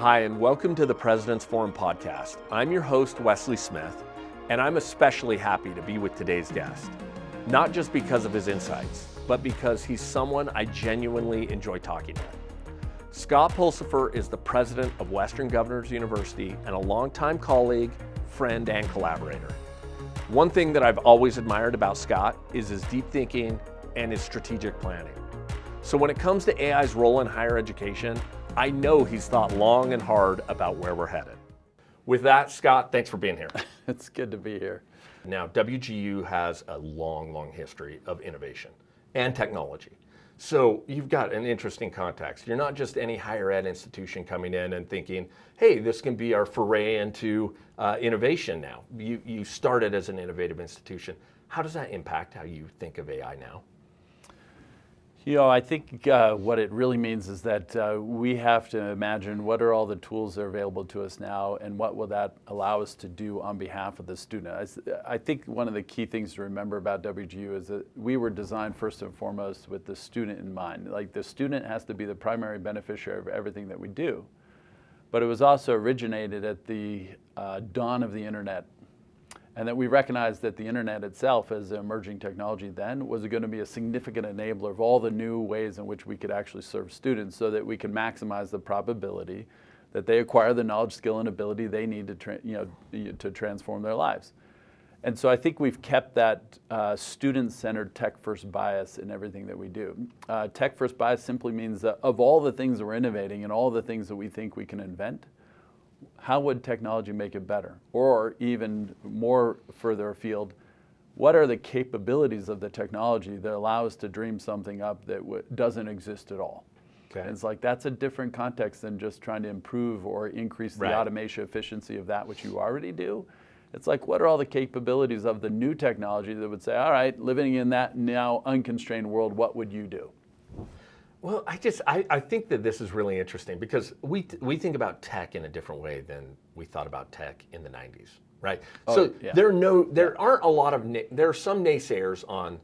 Hi, and welcome to the President's Forum podcast. I'm your host, Wesley Smith, and I'm especially happy to be with today's guest. Not just because of his insights, but because he's someone I genuinely enjoy talking with. Scott Pulsipher is the president of Western Governors University and a longtime colleague, friend, and collaborator. One thing that I've always admired about Scott is his deep thinking and his strategic planning. So when it comes to AI's role in higher education, I know he's thought long and hard about where we're headed. With that, Scott, thanks for being here. It's good to be here. Now, WGU has a long history of innovation and technology. So you've got an interesting context. You're not just any higher ed institution coming in and thinking, hey, this can be our foray into innovation now. You started as an innovative institution. How does that impact how you think of AI now? You know, I think what it really means is that we have to imagine what are all the tools that are available to us now and what will that allow us to do on behalf of the student. I think one of the key things to remember about WGU is that we were designed first and foremost with the student in mind. Like the student has to be the primary beneficiary of everything that we do. But it was also originated at the dawn of the internet. And that we recognized that the internet itself as an emerging technology then was going to be a significant enabler of all the new ways in which we could actually serve students so that we can maximize the probability that they acquire the knowledge, skill, and ability they need to transform their lives. And so I think we've kept that student-centered tech-first bias in everything that we do. Tech-first bias simply means that of all the things that we're innovating and all the things that we think we can invent, how would technology make it better? Or even more further afield, what are the capabilities of the technology that allow us to dream something up that doesn't exist at all? Okay. And it's like that's a different context than just trying to improve or increase the automation efficiency of that which you already do. It's like, what are all the capabilities of the new technology that would say, all right, living in that now unconstrained world, what would you do? Well, I think that this is really interesting because we think about tech in a different way than we thought about tech in the 90s, right? There are some naysayers on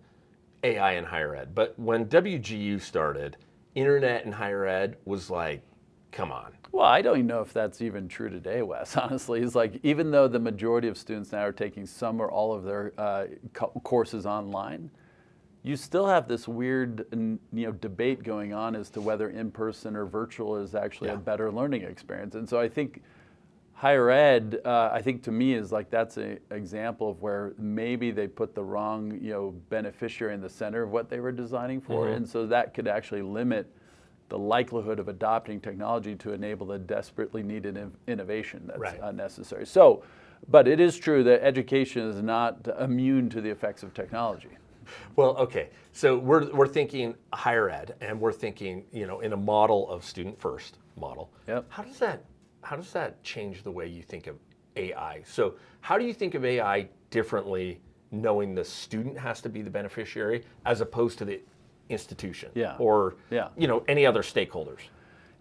AI in higher ed, but when WGU started, internet in higher ed was like, come on. Well, I don't even know if that's even true today, Wes, honestly. It's like, even though the majority of students now are taking some or all of their courses online, you still have this weird debate going on as to whether in-person or virtual is actually a better learning experience. And so I think higher ed, I think to me is like that's an example of where maybe they put the wrong beneficiary in the center of what they were designing for. Mm-hmm. And so that could actually limit the likelihood of adopting technology to enable the desperately needed innovation that's necessary. So, but it is true that education is not immune to the effects of technology. Well, okay. So we're thinking higher ed, and we're thinking, in a model of student first model. Yep. How does that change the way you think of AI? So how do you think of AI differently, knowing the student has to be the beneficiary as opposed to the institution or any other stakeholders?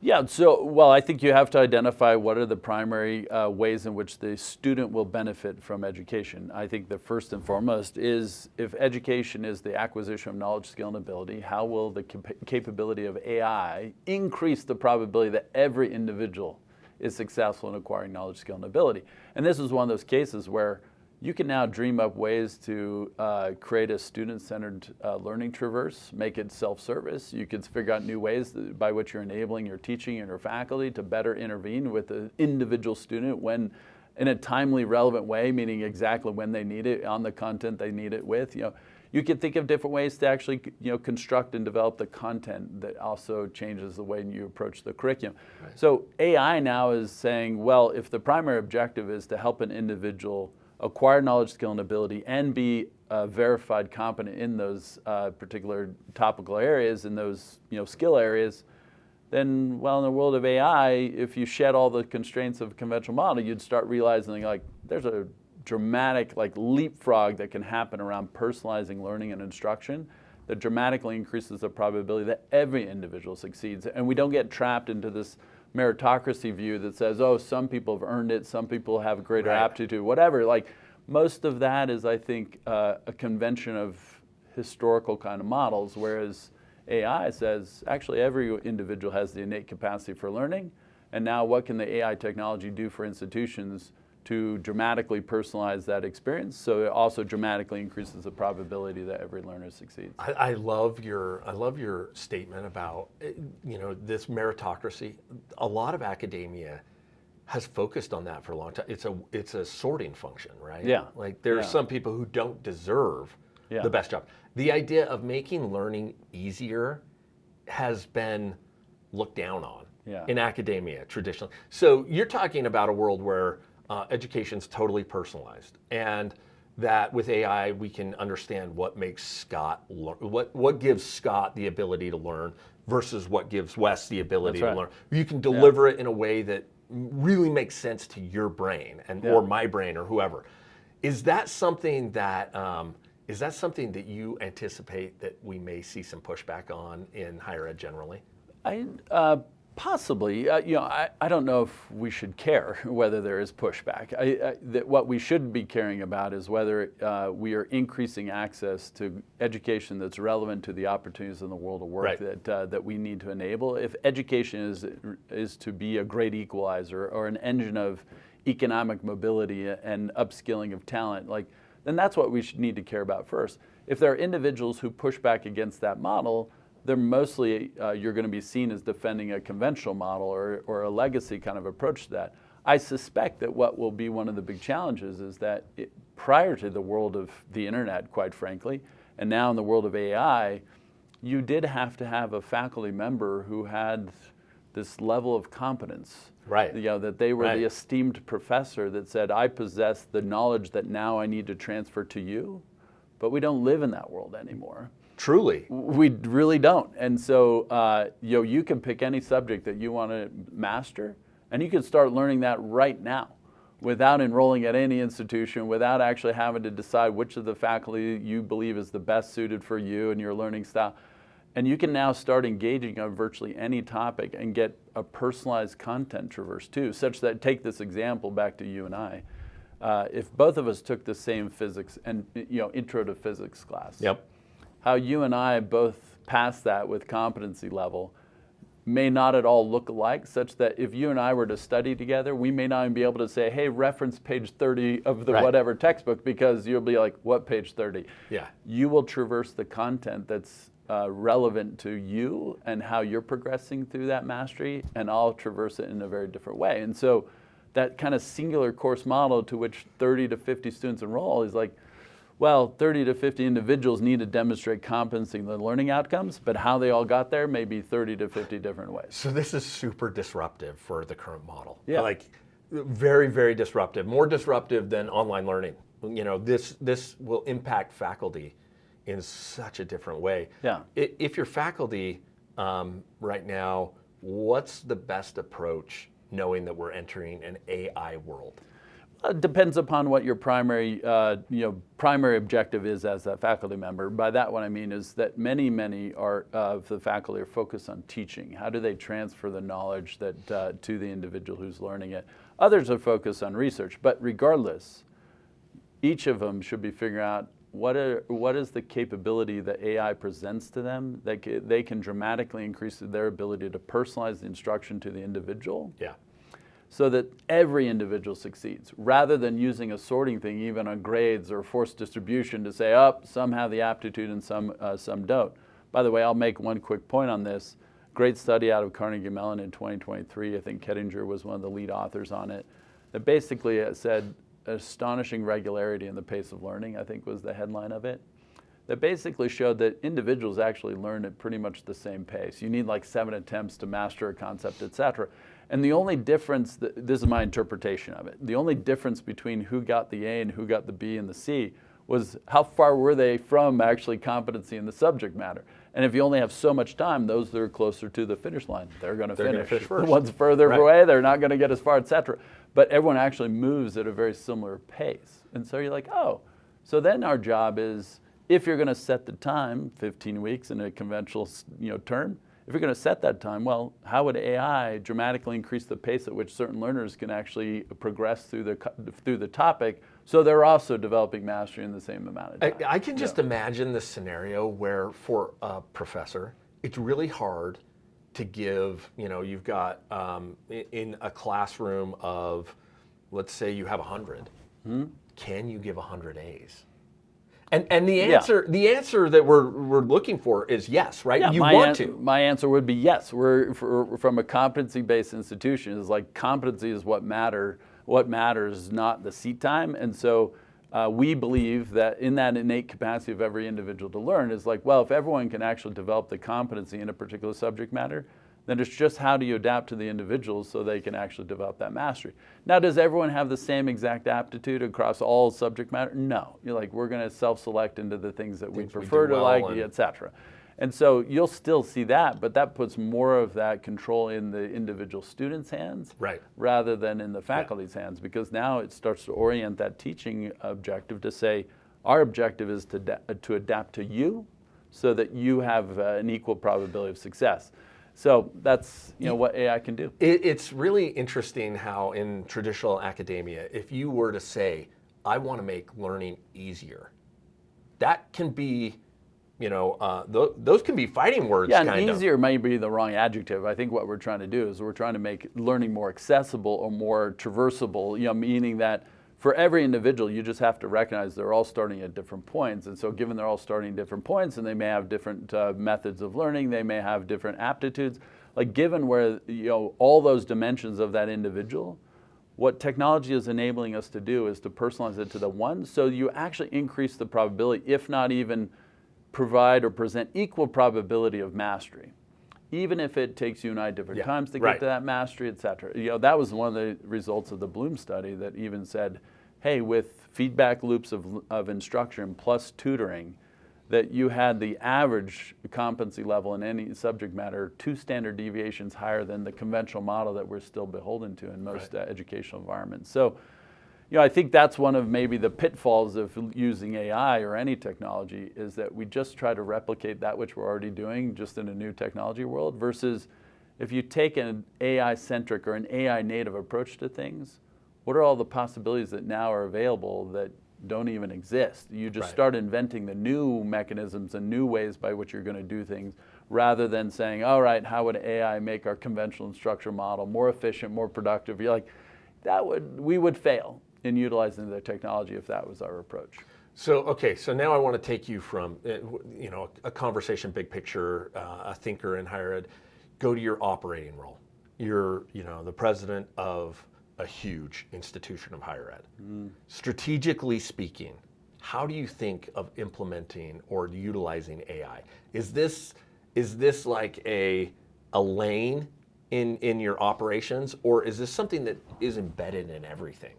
Yeah, so, well, I think you have to identify what are the primary ways in which the student will benefit from education. I think the first and foremost is if education is the acquisition of knowledge, skill, and ability, how will the capability of AI increase the probability that every individual is successful in acquiring knowledge, skill, and ability? And this is one of those cases where you can now dream up ways to create a student-centered learning traverse, make it self-service. You can figure out new ways by which you're enabling your teaching and your faculty to better intervene with the individual student when, in a timely, relevant way, meaning exactly when they need it, on the content they need it with. You can think of different ways to actually construct and develop the content that also changes the way you approach the curriculum. Right. So AI now is saying, well, if the primary objective is to help an individual acquire knowledge, skill, and ability, and be verified competent in those particular topical areas, in those skill areas, then, well, in the world of AI, if you shed all the constraints of a conventional model, you'd start realizing like there's a dramatic leapfrog that can happen around personalizing learning and instruction that dramatically increases the probability that every individual succeeds. And we don't get trapped into this meritocracy view that says, oh, some people have earned it, some people have greater aptitude, whatever. Like most of that is, I think, a convention of historical kind of models, whereas AI says actually every individual has the innate capacity for learning, And now what can the AI technology do for institutions to dramatically personalize that experience, so it also dramatically increases the probability that every learner succeeds. I love your statement about this meritocracy. A lot of academia has focused on that for a long time. It's a sorting function, right? Yeah. Like there are some people who don't deserve the best job. The idea of making learning easier has been looked down on in academia traditionally. So you're talking about a world where education's totally personalized, and that with AI we can understand what makes Scott what gives Scott the ability to learn versus what gives Wes the ability to learn. You can deliver it in a way that really makes sense to your brain or my brain or whoever. Is that something that you anticipate that we may see some pushback on in higher ed generally? Possibly. I don't know if we should care whether there is pushback. What we should be caring about is whether we are increasing access to education that's relevant to the opportunities in the world of work that we need to enable. If education is to be a great equalizer or an engine of economic mobility and upskilling of talent, then that's what we should need to care about first. If there are individuals who push back against that model, they're mostly, you're going to be seen as defending a conventional model or a legacy kind of approach to that. I suspect that what will be one of the big challenges is that prior to the world of the internet, quite frankly, and now in the world of AI, you did have to have a faculty member who had this level of competence. Right. That they were the esteemed professor that said, I possess the knowledge that now I need to transfer to you. But we don't live in that world anymore. Truly. We really don't. And so you can pick any subject that you want to master, and you can start learning that right now without enrolling at any institution, without actually having to decide which of the faculty you believe is the best suited for you and your learning style. And you can now start engaging on virtually any topic and get a personalized content traverse too, such that, take this example back to you and I. If both of us took the same physics and intro to physics class, how you and I both pass that with competency level may not at all look alike, such that if you and I were to study together, we may not even be able to say, hey, reference page 30 of the whatever textbook, because you'll be like, what page 30? Yeah. You will traverse the content that's relevant to you and how you're progressing through that mastery, and I'll traverse it in a very different way. And so that kind of singular course model to which 30 to 50 students enroll is like, well, 30 to 50 individuals need to demonstrate competency in the learning outcomes, but how they all got there may be 30 to 50 different ways. So this is super disruptive for the current model. Yeah. Like very, very disruptive, more disruptive than online learning. This will impact faculty in such a different way. Yeah. If you're faculty right now, what's the best approach knowing that we're entering an AI world? It depends upon what your primary objective is as a faculty member. By that, what I mean is that many of the faculty are focused on teaching. How do they transfer the knowledge that to the individual who's learning it? Others are focused on research. But regardless, each of them should be figuring out what is the capability that AI presents to them that they can dramatically increase their ability to personalize the instruction to the individual. Yeah. So that every individual succeeds, rather than using a sorting thing even on grades or forced distribution to say, some have the aptitude and some don't. By the way, I'll make one quick point on this. Great study out of Carnegie Mellon in 2023. I think Kettinger was one of the lead authors on it. That basically said astonishing regularity in the pace of learning, I think was the headline of it. That basically showed that individuals actually learn at pretty much the same pace. You need like 7 attempts to master a concept, et cetera. And the only difference, this is my interpretation of it, the only difference between who got the A and who got the B and the C was how far were they from actually competency in the subject matter. And if you only have so much time, those that are closer to the finish line, they're going to finish. The ones further away, they're not going to get as far, et cetera. But everyone actually moves at a very similar pace. And so you're like, so then our job is, if you're going to set the time, 15 weeks in a conventional term, if you're going to set that time, well, how would AI dramatically increase the pace at which certain learners can actually progress through the topic, so they're also developing mastery in the same amount of time? I can just imagine the scenario where, for a professor, it's really hard to give, you've got in a classroom of, let's say you have 100, can you give 100 A's? And the answer that we're looking for is yes, right? Yeah, you want to. My answer would be yes. We're from a competency-based institution. It's like competency is what matters, not the seat time. And so we believe that in that innate capacity of every individual to learn is like, well, if everyone can actually develop the competency in a particular subject matter, then it's just how do you adapt to the individuals so they can actually develop that mastery. Now, does everyone have the same exact aptitude across all subject matter? No. You're like, we're going to self-select into the things that we prefer to like, et cetera. And so you'll still see that, but that puts more of that control in the individual student's hands rather than in the faculty's hands, because now it starts to orient that teaching objective to say, our objective is to adapt to you so that you have an equal probability of success. So that's what AI can do. It's really interesting how in traditional academia, if you were to say, I want to make learning easier, that can be, those can be fighting words. Yeah, and easier may be the wrong adjective. I think what we're trying to do is we're trying to make learning more accessible or more traversable, meaning that for every individual, you just have to recognize they're all starting at different points. And so given they're all starting at different points and they may have different methods of learning, they may have different aptitudes, like given where, all those dimensions of that individual, what technology is enabling us to do is to personalize it to the one, so you actually increase the probability, if not even provide or present equal probability of mastery, even if it takes you and I different times to get to that mastery, et cetera. That was one of the results of the Bloom study that even said, hey, with feedback loops of instruction plus tutoring, that you had the average competency level in any subject matter 2 standard deviations higher than the conventional model that we're still beholden to in most educational environments. So, I think that's one of maybe the pitfalls of using AI or any technology, is that we just try to replicate that which we're already doing just in a new technology world, versus if you take an AI-centric or an AI-native approach to things, what are all the possibilities that now are available that don't even exist? You just start inventing the new mechanisms and new ways by which you're going to do things, rather than saying, all right, how would AI make our conventional instruction model more efficient, more productive? You're like, we would fail in utilizing the technology if that was our approach. So now I want to take you from, a conversation, big picture, a thinker in higher ed, go to your operating role. You're, the president of a huge institution of higher ed. Strategically speaking, how do you think of implementing or utilizing AI? Is this like a lane in your operations, or is this something that is embedded in everything?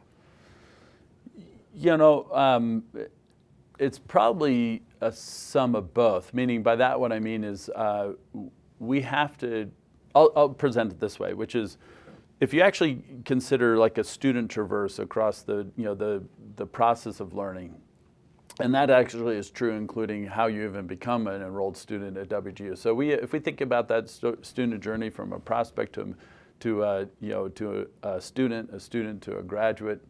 It's probably a sum of both, meaning by that what I mean is we have to, I'll present it this way, which is, if you actually consider like a student traverse across the process of learning, and that actually is true including how you even become an enrolled student at WGU. So if we think about that student journey from a prospect to a student to a graduate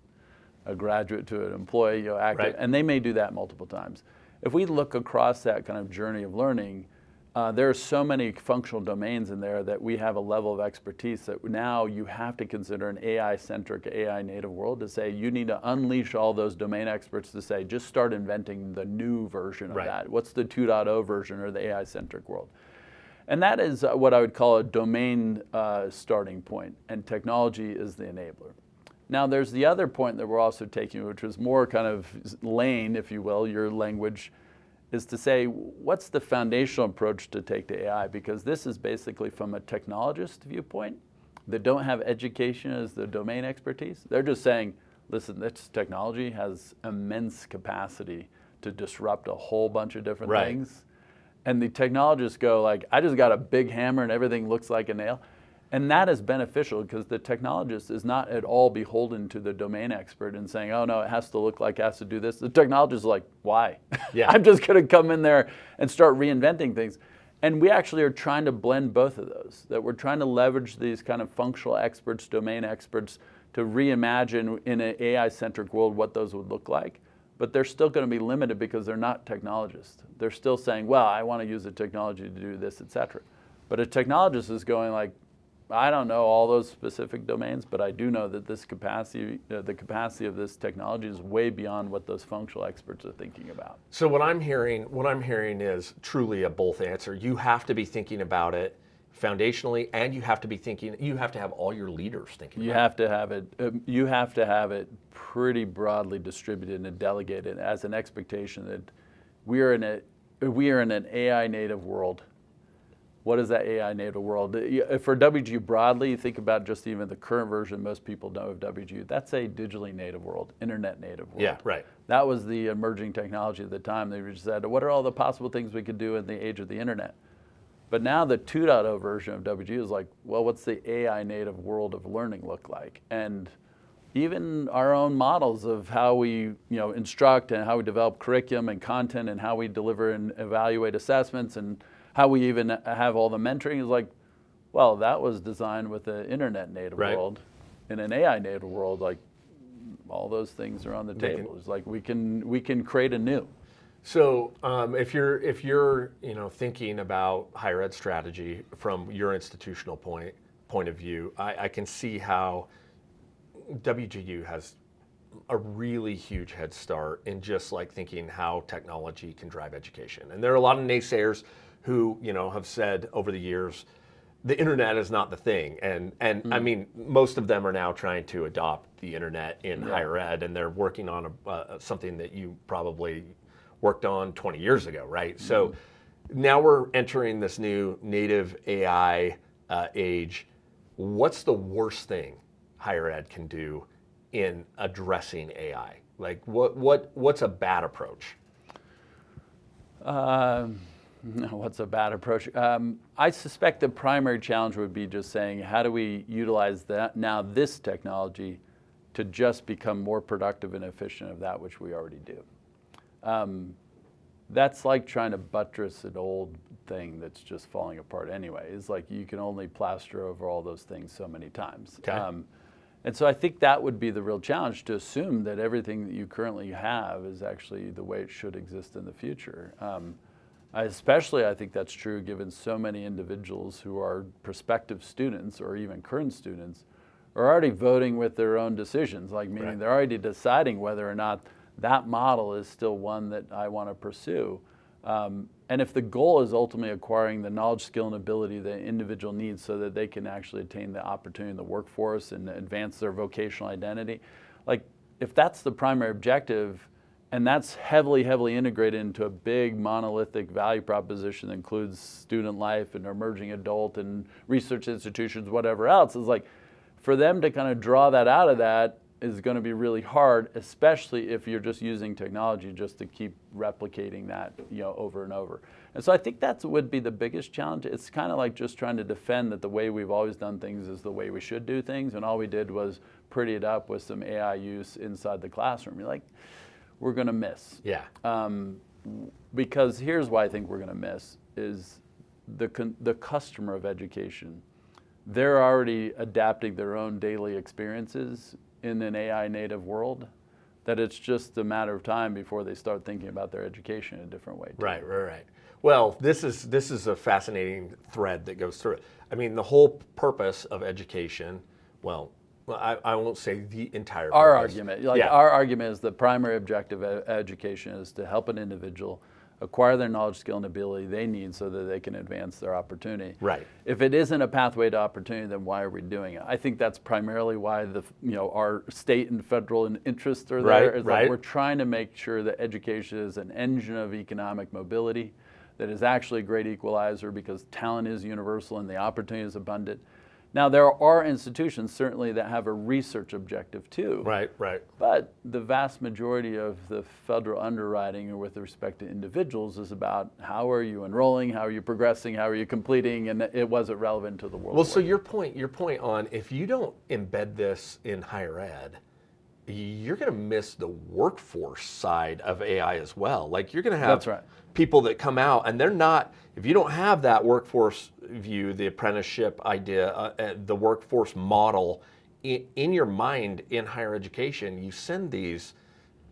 to an employee, active, and they may do that multiple times. If we look across that kind of journey of learning, there are so many functional domains in there that we have a level of expertise that now you have to consider an AI-centric, AI-native world to say you need to unleash all those domain experts to say, just start inventing the new version of that. What's the 2.0 version or the AI-centric world? And that is what I would call a domain starting point, and technology is the enabler. Now there's the other point that we're also taking, which was more kind of lane, if you will, your language, is to say, what's the foundational approach to take to AI? Because this is basically from a technologist viewpoint that don't have education as the domain expertise. They're just saying, listen, this technology has immense capacity to disrupt a whole bunch of different things. And the technologists go like, I just got a big hammer and everything looks like a nail. And that is beneficial because the technologist is not at all beholden to the domain expert and saying, oh no, it has to look like, it has to do this. The technologist is like, why? I'm just going to come in there and start reinventing things. And we actually are trying to blend both of those, that we're trying to leverage these kind of functional experts, domain experts, to reimagine in an AI-centric world what those would look like. But they're still going to be limited because they're not technologists. They're still saying, well, I want to use the technology to do this, et cetera. But a technologist is going like, I don't know all those specific domains, but I do know that this capacity, the capacity of this technology is way beyond what those functional experts are thinking about. So what I'm hearing is truly a both answer. You have to be thinking about it foundationally, and you have to have all your leaders thinking You about have to have it. You have to have it pretty broadly distributed and delegated as an expectation that we are in an AI native world. What is that AI native world? For WGU broadly, you think about just even the current version most people know of WGU. That's a digitally native world, internet native world. Yeah, right. That was the emerging technology at the time. They just said, what are all the possible things we could do in the age of the internet? But now the 2.0 version of WGU is like, well, what's the AI native world of learning look like? And even our own models of how we instruct and how we develop curriculum and content and how we deliver and evaluate assessments and how we even have all the mentoring is like, well, that was designed with an internet native world. In an AI native world, like all those things are on the table. It's like we can create a new. So if you're thinking about higher ed strategy from your institutional point of view, I can see how WGU has a really huge head start in just like thinking how technology can drive education. And there are a lot of naysayers who have said over the years, the internet is not the thing. And I mean, most of them are now trying to adopt the internet in higher ed, and they're working on something that you probably worked on 20 years ago, right? So now we're entering this new native AI age. What's the worst thing higher ed can do in addressing AI? Like what's a bad approach? What's a bad approach? I suspect the primary challenge would be just saying, how do we utilize this technology to just become more productive and efficient of that which we already do? That's like trying to buttress an old thing that's just falling apart anyway. It's like you can only plaster over all those things so many times. Okay. And so I think that would be the real challenge, to assume that everything that you currently have is actually the way it should exist in the future. I think that's true given so many individuals who are prospective students or even current students are already voting with their own decisions, like meaning they're already deciding whether or not that model is still one that I want to pursue. And if the goal is ultimately acquiring the knowledge, skill, and ability the individual needs so that they can actually attain the opportunity in the workforce and advance their vocational identity, like if that's the primary objective, and that's heavily, heavily integrated into a big monolithic value proposition that includes student life and emerging adult and research institutions, whatever else, is like for them to kind of draw that out of that is going to be really hard, especially if you're just using technology just to keep replicating that over and over. And so I think that would be the biggest challenge. It's kind of like just trying to defend that the way we've always done things is the way we should do things, and all we did was pretty it up with some AI use inside the classroom. You're like, we're going to miss. Yeah. Because here's why I think we're going to miss is the customer of education. They're already adapting their own daily experiences in an AI native world, that it's just a matter of time before they start thinking about their education in a different way too. Right. Well, this is a fascinating thread that goes through it. I mean, the whole purpose of education, well, I won't say the entire purpose. Our argument is the primary objective of education is to help an individual acquire their knowledge, skill, and ability they need so that they can advance their opportunity. Right. If it isn't a pathway to opportunity, then why are we doing it? I think that's primarily why our state and federal interests are there. Is like we're trying to make sure that education is an engine of economic mobility, that is actually a great equalizer because talent is universal and the opportunity is abundant. Now, there are institutions certainly that have a research objective too. Right. But the vast majority of the federal underwriting with respect to individuals is about how are you enrolling, how are you progressing, how are you completing, and it wasn't relevant to the world. Well, so your point on if you don't embed this in higher ed, you're going to miss the workforce side of AI as well. Like you're going to have people that come out and they're not, if you don't have that workforce view, the apprenticeship idea, the workforce model in your mind in higher education, you send these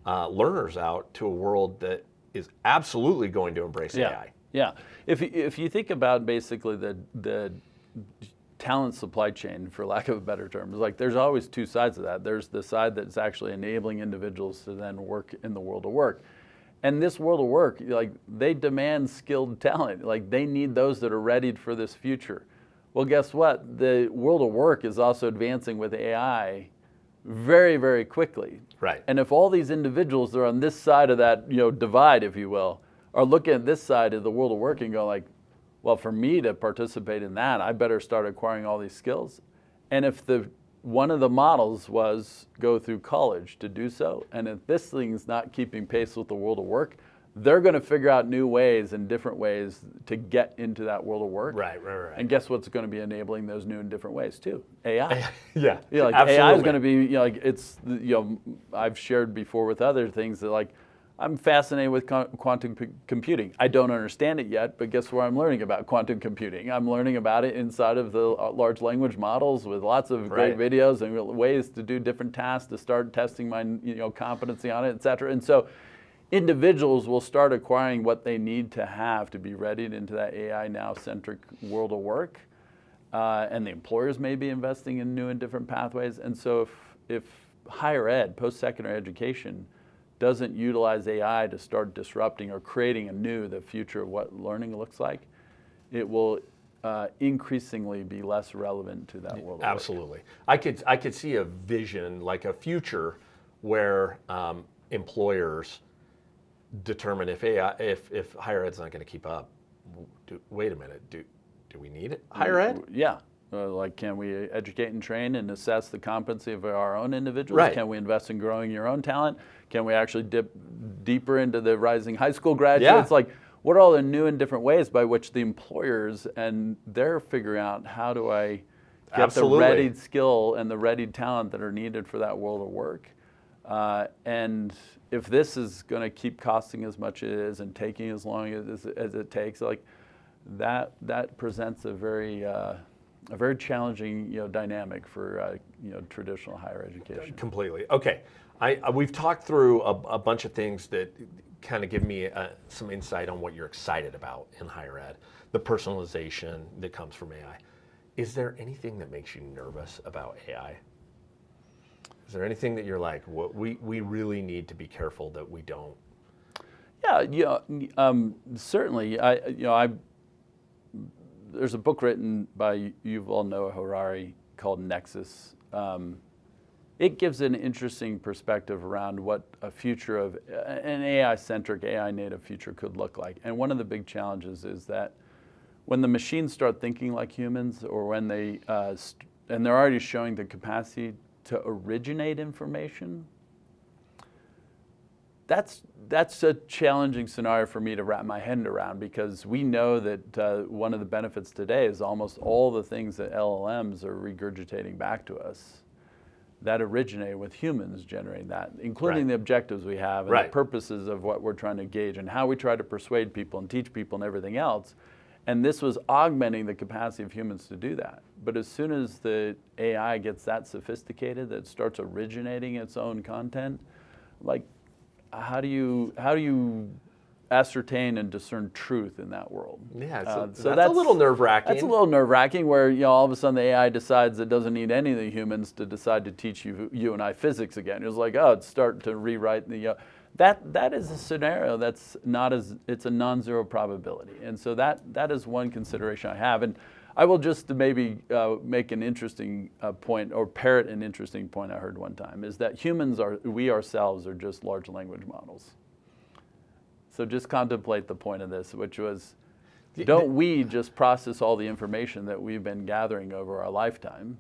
learners out to a world that is absolutely going to embrace AI. Yeah. If you think about basically the talent supply chain, for lack of a better term, like there's always two sides of that. There's the side that's actually enabling individuals to then work in the world of work. And this world of work, like they demand skilled talent. Like they need those that are ready for this future. Well, guess what? The world of work is also advancing with AI very, very quickly. Right. And if all these individuals that are on this side of that, divide, if you will, are looking at this side of the world of work and go like, well, for me to participate in that, I better start acquiring all these skills. And if one of the models was go through college to do so, and if this thing's not keeping pace with the world of work, they're going to figure out new ways and different ways to get into that world of work. Right. And guess what's going to be enabling those new and different ways too? AI. Yeah, like absolutely. AI is going to be, I've shared before with other things that like, I'm fascinated with quantum computing. I don't understand it yet, but guess where I'm learning about quantum computing? I'm learning about it inside of the large language models with lots of great videos and ways to do different tasks to start testing my competency on it, et cetera. And so individuals will start acquiring what they need to have to be readied into that AI now-centric world of work. And the employers may be investing in new and different pathways. And so if higher ed, post-secondary education, doesn't utilize AI to start disrupting or creating the future of what learning looks like, it will increasingly be less relevant to that world. Absolutely. I could see a vision, like a future where employers determine if higher ed's not going to keep up. Wait a minute, do we need it? Higher ed? Yeah. Like, can we educate and train and assess the competency of our own individuals? Right. Can we invest in growing your own talent? Can we actually dip deeper into the rising high school graduates? Yeah. Like, what are all the new and different ways by which the employers and they're figuring out how do I get the readied skill and the readied talent that are needed for that world of work? And if this is going to keep costing as much as it is and taking as long as it takes, like that presents a very challenging dynamic for traditional higher education. Completely. Okay, we've talked through a bunch of things that kind of give me some insight on what you're excited about in higher ed, the personalization that comes from AI. Is there anything that makes you nervous about AI? Is there anything that you're like, we really need to be careful that we don't? Yeah, certainly. There's a book written by Yuval Noah Harari called Nexus. It gives an interesting perspective around what a future of an AI-centric, AI-native future could look like. And one of the big challenges is that when the machines start thinking like humans, or when they, and they're already showing the capacity to originate information, that's a challenging scenario for me to wrap my head around, because we know that one of the benefits today is almost all the things that LLMs are regurgitating back to us that originate with humans generating that, including the objectives we have and the purposes of what we're trying to gauge and how we try to persuade people and teach people and everything else. And this was augmenting the capacity of humans to do that. But as soon as the AI gets that sophisticated, that it starts originating its own content, like, how do you ascertain and discern truth in that world? Yeah, so that's a little nerve-wracking. That's a little nerve-wracking, where all of a sudden the AI decides it doesn't need any of the humans to decide to teach you and I physics again. It's like, it's starting to rewrite the. That is a scenario that's it's a non-zero probability, and so that is one consideration I have. And I will just maybe make an interesting point, or parrot an interesting point I heard one time, is that we ourselves are just large language models. So just contemplate the point of this, which was, don't we just process all the information that we've been gathering over our lifetime?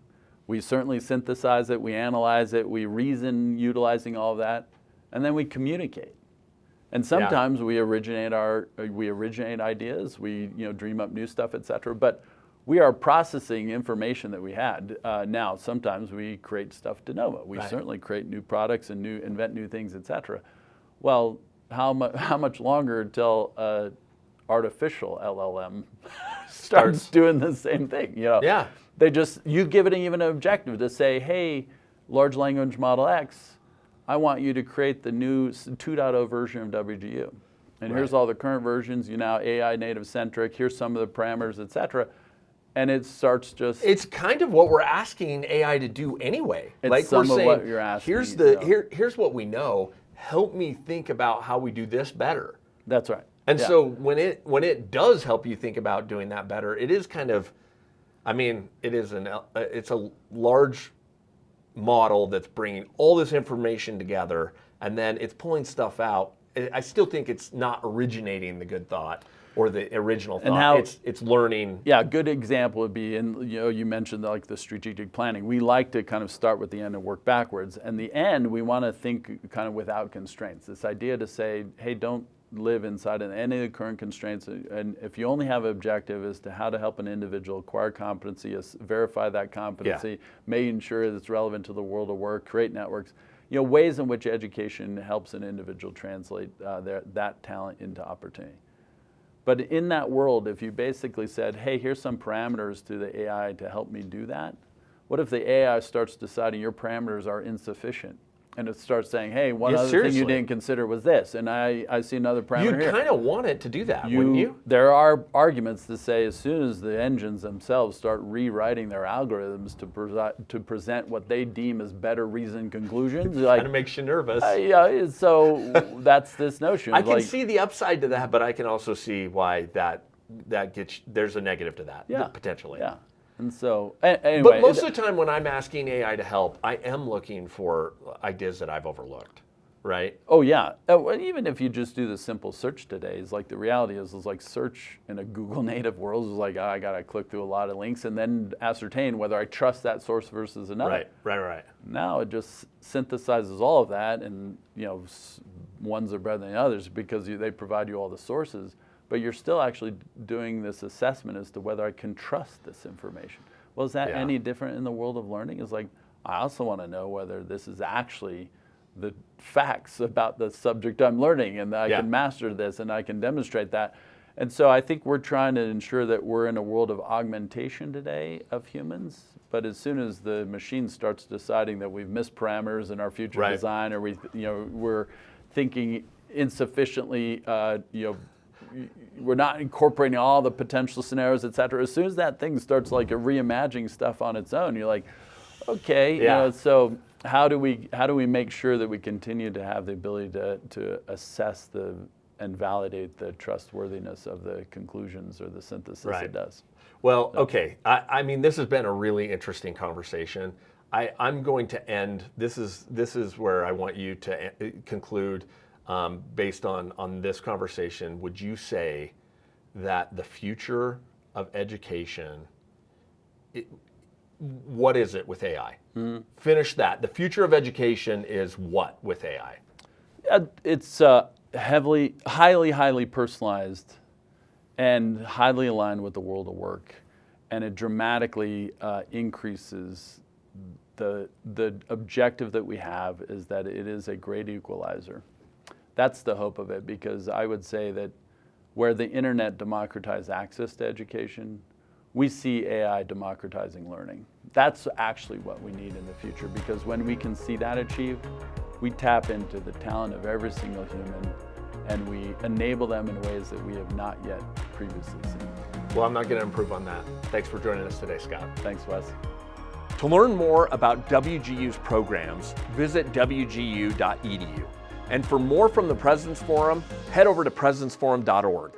We certainly synthesize it, we analyze it, we reason utilizing all of that, and then we communicate. And sometimes we originate ideas, we dream up new stuff, et cetera, but we are processing information that we had. Now, sometimes we create stuff de novo. We certainly create new products and invent new things, et cetera. Well, how much longer until artificial LLM starts doing the same thing? Yeah. You give it even an objective to say, hey, large language model X, I want you to create the new 2.0 version of WGU. And here's all the current versions, you now AI native centric, here's some of the parameters, et cetera. And it starts just... It's kind of what we're asking AI to do anyway. It's like some we're saying, of what you're asking. Here's what we know. Help me think about how we do this better. That's right. And so when it does help you think about doing that better, it is kind of, I mean, it's a large model that's bringing all this information together, and then it's pulling stuff out. I still think it's not originating the good thought or the original thought. And how it's learning. Yeah, a good example would be, and you mentioned like the strategic planning. We like to kind of start with the end and work backwards. And the end, we want to think kind of without constraints. This idea to say, hey, don't live inside of any of the current constraints, and if you only have an objective as to how to help an individual acquire competency, verify that competency, making sure that it's relevant to the world of work, create networks, ways in which education helps an individual translate that talent into opportunity. But in that world, if you basically said, hey, here's some parameters to the AI to help me do that, what if the AI starts deciding your parameters are insufficient? And it starts saying, hey, one other thing you didn't consider was this, and I see another parameter here. You'd kind of want it to do that, wouldn't you? There are arguments that say as soon as the engines themselves start rewriting their algorithms to present what they deem as better reasoned conclusions, it kind of makes you nervous. So that's this notion. I can see the upside to that, but I can also see why that gets there's a negative to that, potentially. Yeah. And so, anyway. But most of the time when I'm asking AI to help, I am looking for ideas that I've overlooked, right? Oh, yeah. Even if you just do the simple search today, it's like the reality is like search in a Google native world is like, I got to click through a lot of links and then ascertain whether I trust that source versus another. Right. Now it just synthesizes all of that, and ones are better than others because they provide you all the sources. But you're still actually doing this assessment as to whether I can trust this information. Well, is that any different in the world of learning? It's like, I also want to know whether this is actually the facts about the subject I'm learning, and that I can master this and I can demonstrate that. And so I think we're trying to ensure that we're in a world of augmentation today of humans. But as soon as the machine starts deciding that we've missed parameters in our future design, or we're thinking insufficiently, we're not incorporating all the potential scenarios, et cetera. As soon as that thing starts like reimagining stuff on its own, you're like, okay, so how do we make sure that we continue to have the ability to assess and validate the trustworthiness of the conclusions or the synthesis it does? Well, okay. I mean, this has been a really interesting conversation. I'm going to end. This is where I want you to conclude. Based on this conversation, would you say that the future of education, what is it with AI? Finish that. The future of education is what with AI? It's highly personalized and highly aligned with the world of work, and it dramatically increases the objective that we have is that it is a great equalizer. That's the hope of it, because I would say that where the internet democratized access to education, we see AI democratizing learning. That's actually what we need in the future, because when we can see that achieved, we tap into the talent of every single human, and we enable them in ways that we have not yet previously seen. Well, I'm not going to improve on that. Thanks for joining us today, Scott. Thanks, Wes. To learn more about WGU's programs, visit wgu.edu. And for more from the President's Forum, head over to presidentsforum.org.